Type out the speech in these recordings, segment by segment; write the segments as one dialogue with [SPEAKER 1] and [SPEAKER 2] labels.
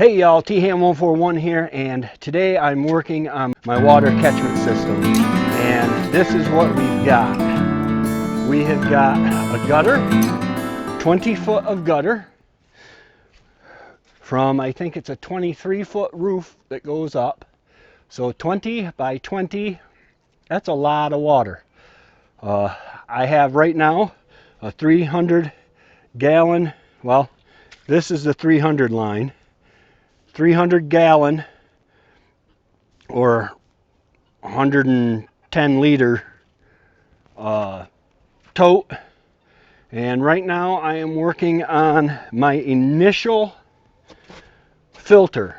[SPEAKER 1] Hey y'all, T-Ham141 here, and today I'm working on my water catchment system, and this is what we've got. We have got a gutter, 20 foot of gutter, from I think it's a 23-foot roof that goes up. So 20 by 20, that's a lot of water. I have right now a 300 gallon, well, this is the 300 line. 300 gallon or 110 liter tote, and right now I am working on my initial filter.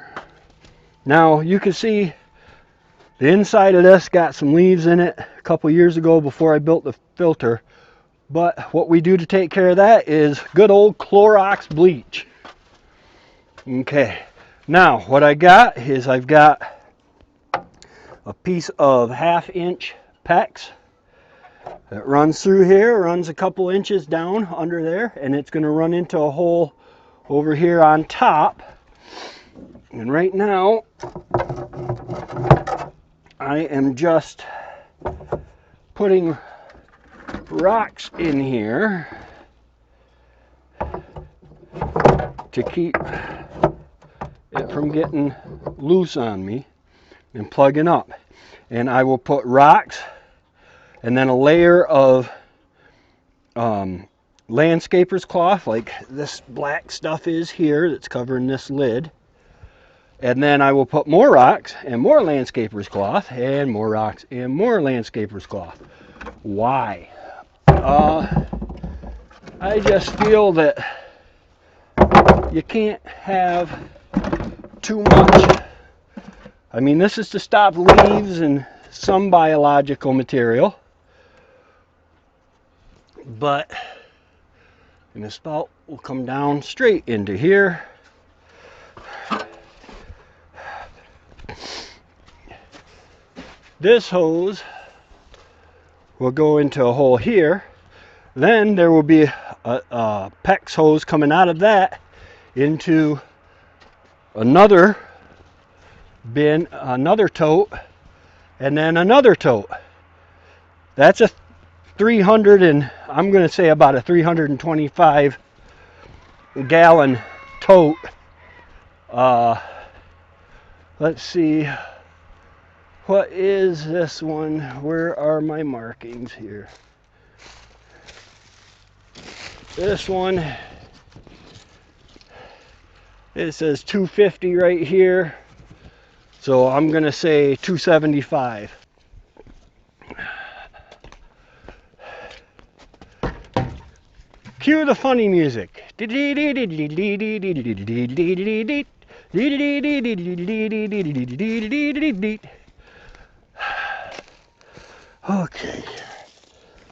[SPEAKER 1] Now you can see the inside of this got some leaves in it a couple years ago before I built the filter, but what we do to take care of that is good old Clorox bleach. Okay, now what I got is I've got a piece of 1/2 inch PEX that runs through here, runs a couple inches down under there, and it's going to run into a hole over here on top. And right now I am just putting rocks in here to keep it from getting loose on me and plugging up. And I will put rocks and then a layer of landscaper's cloth, like this black stuff is here that's covering this lid. And then I will put more rocks and more landscaper's cloth and more rocks and more landscaper's cloth. Why? I just feel that you can't have too much. I mean, this is to stop leaves and some biological material, but the spout will come down straight into here. This hose will go into a hole here. Then there will be a PEX hose coming out of that into another bin, another tote, and then another tote. That's a 300 and I'm going to say about a 325 gallon tote. Let's see, what is this one? Where are my markings here? This one, it says 250 right here, so I'm gonna say 275. Cue the funny music. Okay,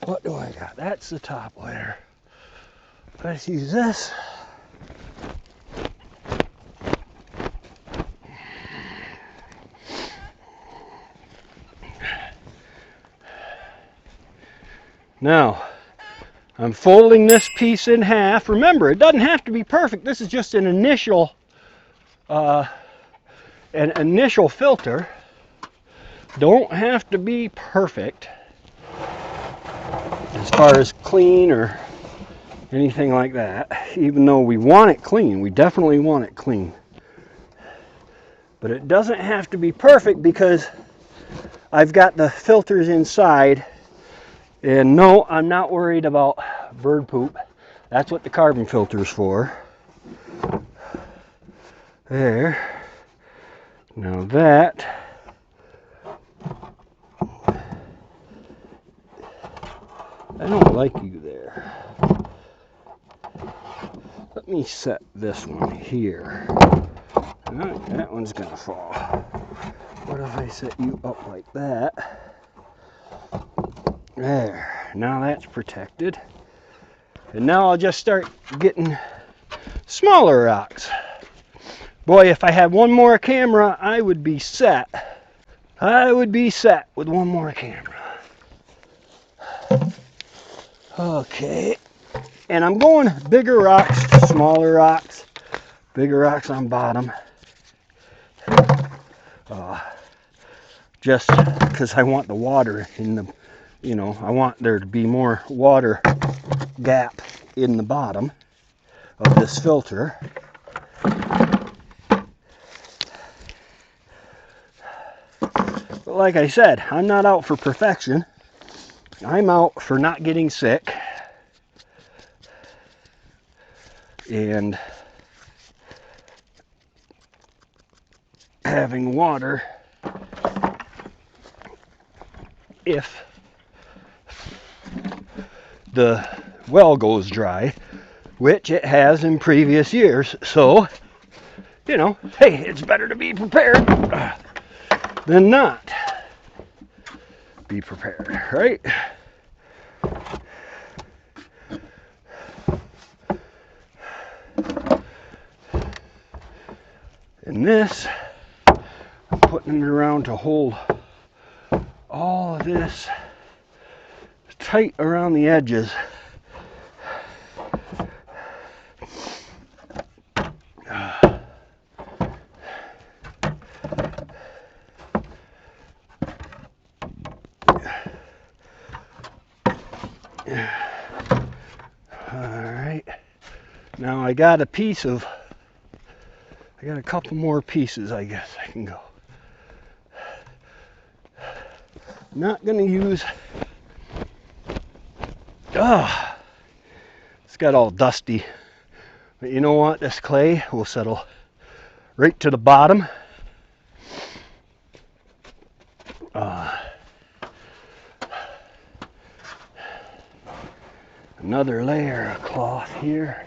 [SPEAKER 1] what do I got? That's the top layer. Let's use this. Now, I'm folding this piece in half. Remember, it doesn't have to be perfect. This is just an initial filter. Don't have to be perfect as far as clean or anything like that, even though we want it clean. We definitely want it clean. But it doesn't have to be perfect because I've got the filters inside. And no, I'm not worried about bird poop. That's what the carbon filter is for. There. Now that. I don't like you there. Let me set this one here. That one's gonna fall. What if I set you up like that? There. Now that's protected. And now I'll just start getting smaller rocks. Boy, if I had one more camera, I would be set. I would be set with one more camera. Okay. And I'm going bigger rocks to smaller rocks. Bigger rocks on bottom. just because I want the water in the, I want there to be more water gap in the bottom of this filter. But like I said, I'm not out for perfection. I'm out for not getting sick and having water if the well goes dry, which it has in previous years. So, hey, it's better to be prepared than not be prepared, right? And this, I'm putting it around to hold all of this tight around the edges. Alright, now I got a couple more pieces, I guess I can go. Not gonna use, it's got all dusty, but you know what, this clay will settle right to the bottom. Another layer of cloth here.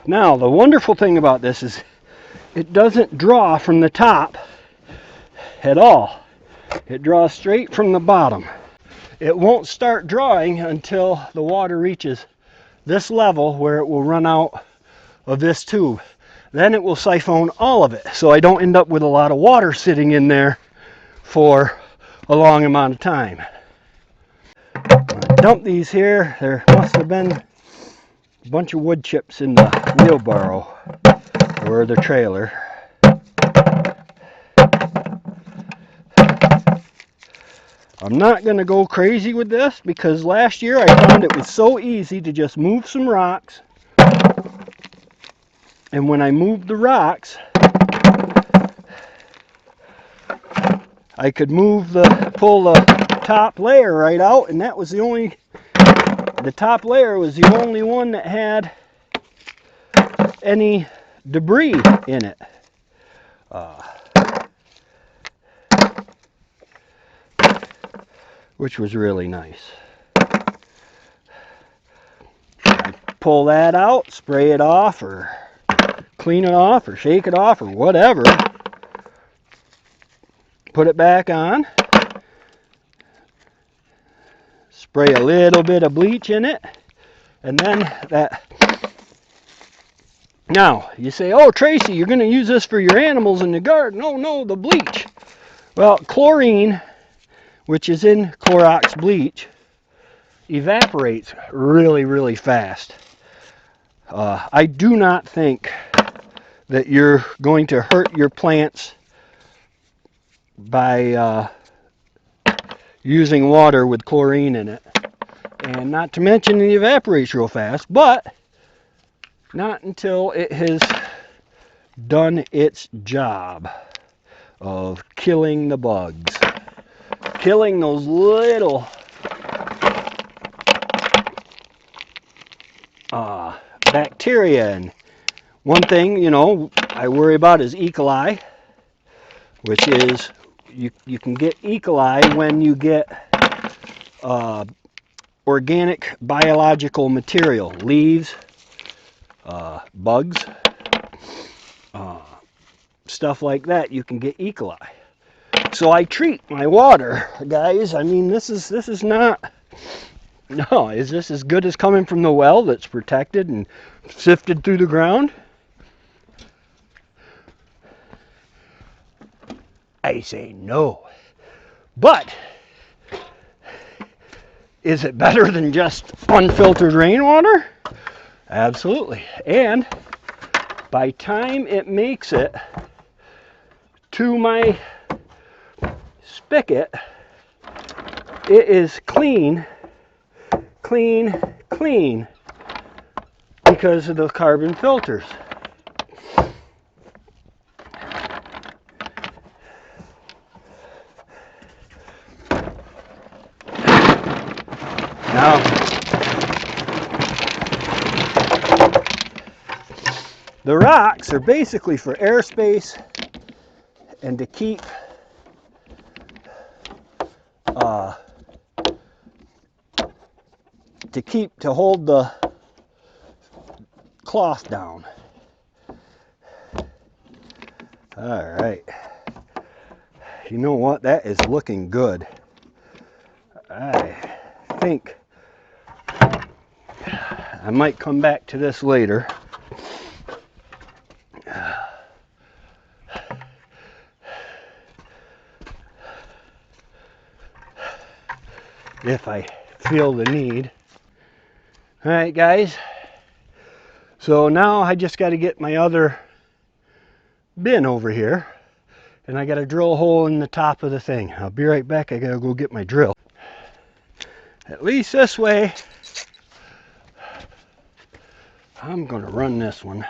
[SPEAKER 1] Now, the wonderful thing about this is it doesn't draw from the top at all. It draws straight from the bottom. It won't start drawing until the water reaches this level where it will run out of this tube. Then it will siphon all of it, so I don't end up with a lot of water sitting in there for a long amount of time. I dumped these here. There must have been a bunch of wood chips in the wheelbarrow or the trailer. I'm not going to go crazy with this because last year I found it was so easy to just move some rocks. And when I moved the rocks, I could pull the top layer right out, and that was the top layer was the only one that had any debris in it. Which was really nice. I pull that out, spray it off, or clean it off, or shake it off, or whatever. Put it back on. Spray a little bit of bleach in it, and then that. Now, you say, oh, Tracy, you're going to use this for your animals in the garden. Oh, no, the bleach. Well, chlorine, which is in Clorox bleach, evaporates really, really fast. I do not think that you're going to hurt your plants by using water with chlorine in it. And not to mention it evaporates real fast, but not until it has done its job of killing the bugs. Killing those little bacteria. And one thing, I worry about is E. coli, which is you can get E. coli when you get organic biological material, leaves, bugs, stuff like that. You can get E. coli. So I treat my water, guys. I mean, this is not. No, is this as good as coming from the well that's protected and sifted through the ground? I say no. But is it better than just unfiltered rainwater? Absolutely. And by time it makes it to my spigot, it is clean, clean, clean because of the carbon filters. Now, the rocks are basically for airspace and to keep to hold the cloth down. All right. You know what? That is looking good. I think I might come back to this later. If I feel the need. All right, guys. So now I just got to get my other bin over here, and I got to drill a hole in the top of the thing. I'll be right back. I got to go get my drill. At least this way, I'm going to run this one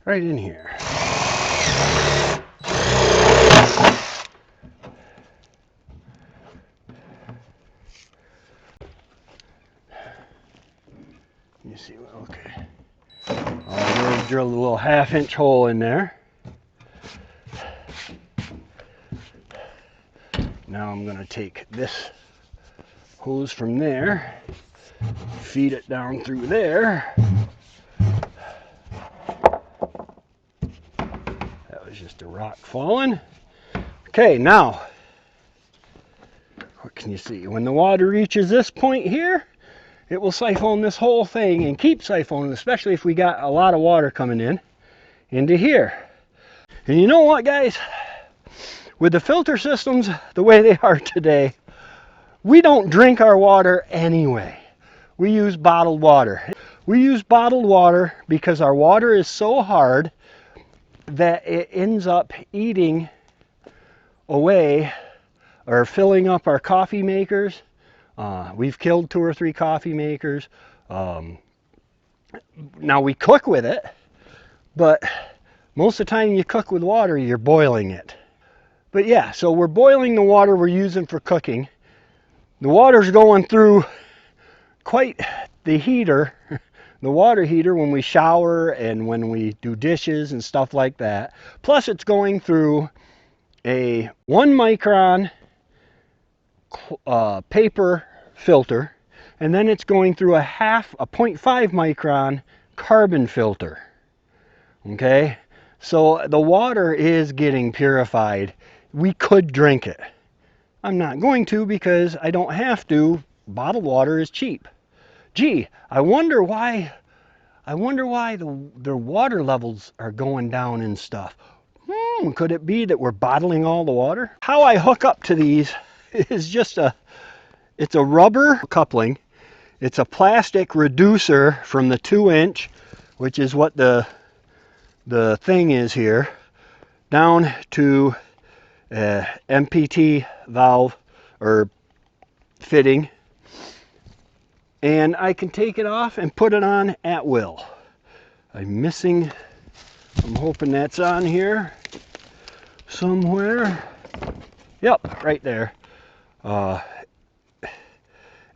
[SPEAKER 1] right in here. You see, okay. I'm going to drill a little 1/2-inch hole in there. Now I'm going to take this hose from there, feed it down through there. That was just a rock falling. Okay, now, what can you see? When the water reaches this point here, it will siphon this whole thing and keep siphoning, especially if we got a lot of water coming in into here. And you know what, guys? With the filter systems the way they are today, we don't drink our water anyway. We use bottled water. We use bottled water because our water is so hard that it ends up eating away or filling up our coffee makers. We've killed 2 or 3 coffee makers. Now we cook with it, but most of the time you cook with water, you're boiling it. But yeah, so we're boiling the water we're using for cooking. The water's going through quite the heater, the water heater, when we shower and when we do dishes and stuff like that. Plus it's going through a 1 micron paper filter, and then it's going through a 0.5 micron carbon filter. Okay, so the water is getting purified. We could drink it. I'm not going to because I don't have to. Bottled water is cheap. Gee, I wonder why the water levels are going down and stuff. Could it be that we're bottling all the water? How I hook up to these is just it's a rubber coupling. It's a plastic reducer from the 2-inch, which is what the thing is here, down to MPT valve or fitting, and I can take it off and put it on at will. I'm hoping that's on here somewhere. Yep, right there.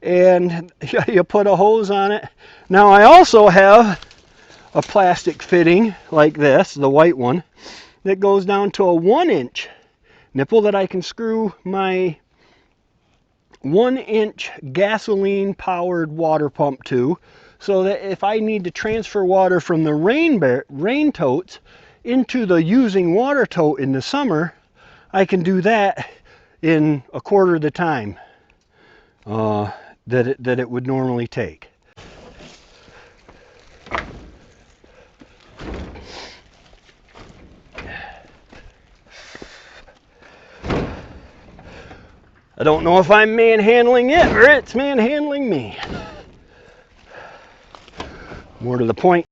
[SPEAKER 1] And you put a hose on it. Now I also have a plastic fitting like this, the white one, that goes down to a 1-inch nipple that I can screw my 1-inch gasoline powered water pump to, so that if I need to transfer water from the rain totes into the using water tote in the summer, I can do that in 1/4 of the time that it would normally take. I don't know if I'm manhandling it or it's manhandling me. More to the point.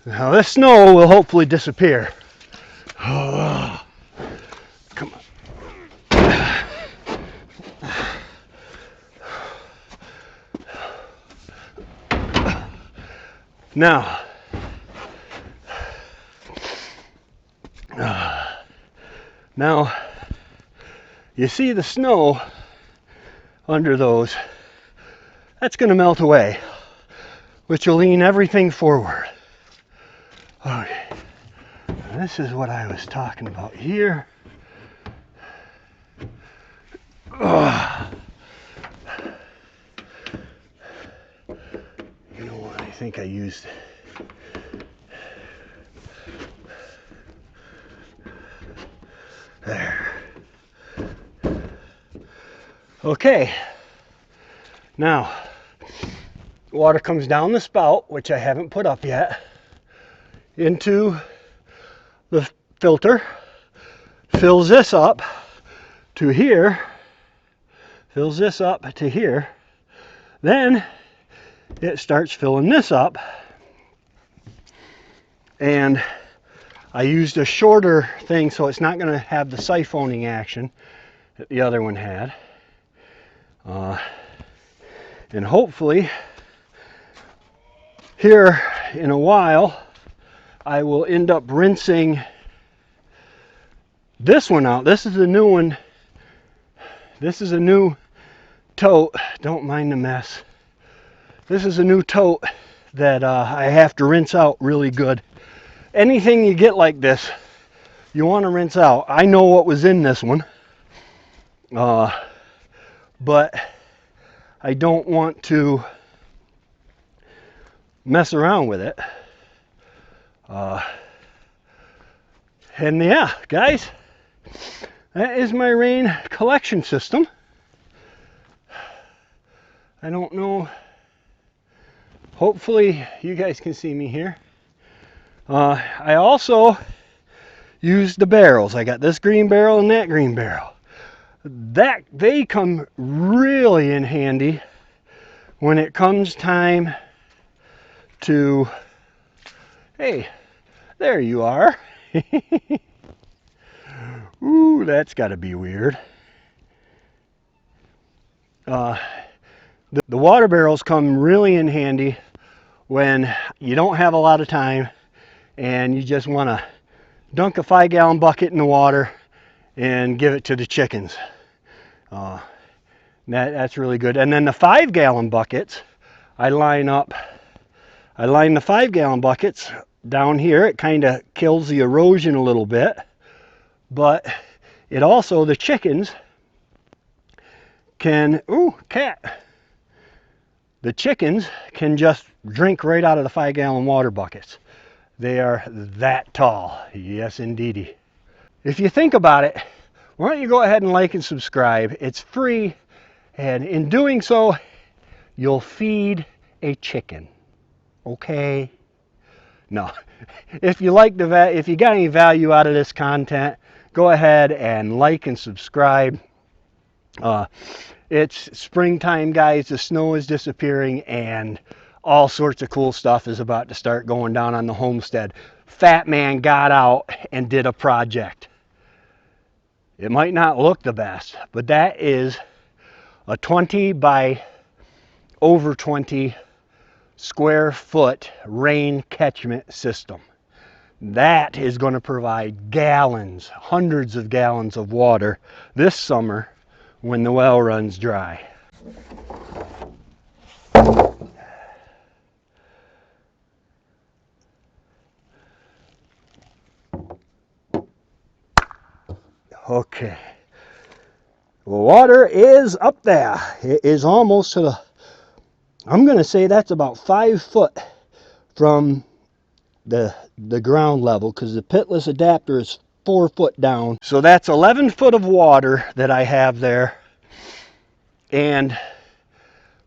[SPEAKER 1] Now this snow will hopefully disappear. Oh, come on. Now, you see the snow under those. That's going to melt away, which will lean everything forward. Okay, now this is what I was talking about here. You know what? I think I used there. Okay, now water comes down the spout, which I haven't put up yet, into the filter, fills this up to here, fills this up to here, then it starts filling this up, and I used a shorter thing so it's not going to have the siphoning action that the other one had. And hopefully here in a while I will end up rinsing this one out. This is a new one. This is a new tote. Don't mind the mess. This is a new tote that I have to rinse out really good. Anything you get like this, you want to rinse out. I know what was in this one, but I don't want to mess around with it. And yeah, guys, that is my rain collection system. I don't know. Hopefully you guys can see me here. I also used the barrels. I got this green barrel and that green barrel. That they come really in handy when it comes time to, hey, there you are. Ooh, that's got to be weird. The water barrels come really in handy when you don't have a lot of time and you just want to dunk a 5-gallon bucket in the water and give it to the chickens. That's really good. And then the 5-gallon buckets, I line the 5-gallon buckets down here. It kind of kills the erosion a little bit, but it also, the chickens can, ooh, cat. The chickens can just drink right out of the 5-gallon water buckets. They are that tall. Yes, indeedy. If you think about it, why don't you go ahead and like and subscribe? It's free, and in doing so, you'll feed a chicken. Okay? No. If you like if you got any value out of this content, go ahead and like and subscribe. It's springtime, guys. The snow is disappearing and all sorts of cool stuff is about to start going down on the homestead. Fat Man got out and did a project. It might not look the best, but that is a 20 by over 20 square foot rain catchment system. That is going to provide gallons, hundreds of gallons of water this summer when the well runs dry. Okay, the water is up there. It is almost to the, I'm going to say that's about 5 foot from the ground level, because the pitless adapter is 4 foot down. So that's 11 foot of water that I have there. And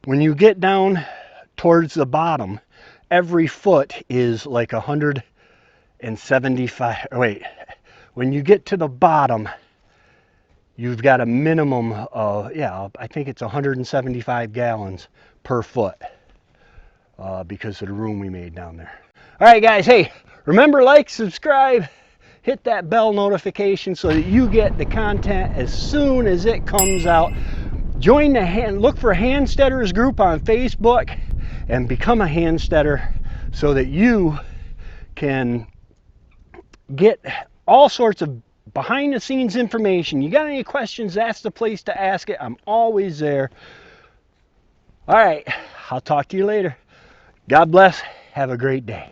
[SPEAKER 1] when you get down towards the bottom, every foot is like 175. Wait, when you get to the bottom, you've got a minimum of, yeah, I think it's 175 gallons per foot because of the room we made down there. All right, guys, hey, remember, like, subscribe, hit that bell notification so that you get the content as soon as it comes out. Join the look for Handsteaders group on Facebook and become a Handsteader so that you can get all sorts of behind the scenes information. You got any questions, that's the place to ask it. I'm always there. All right, I'll talk to you later. God bless. Have a great day.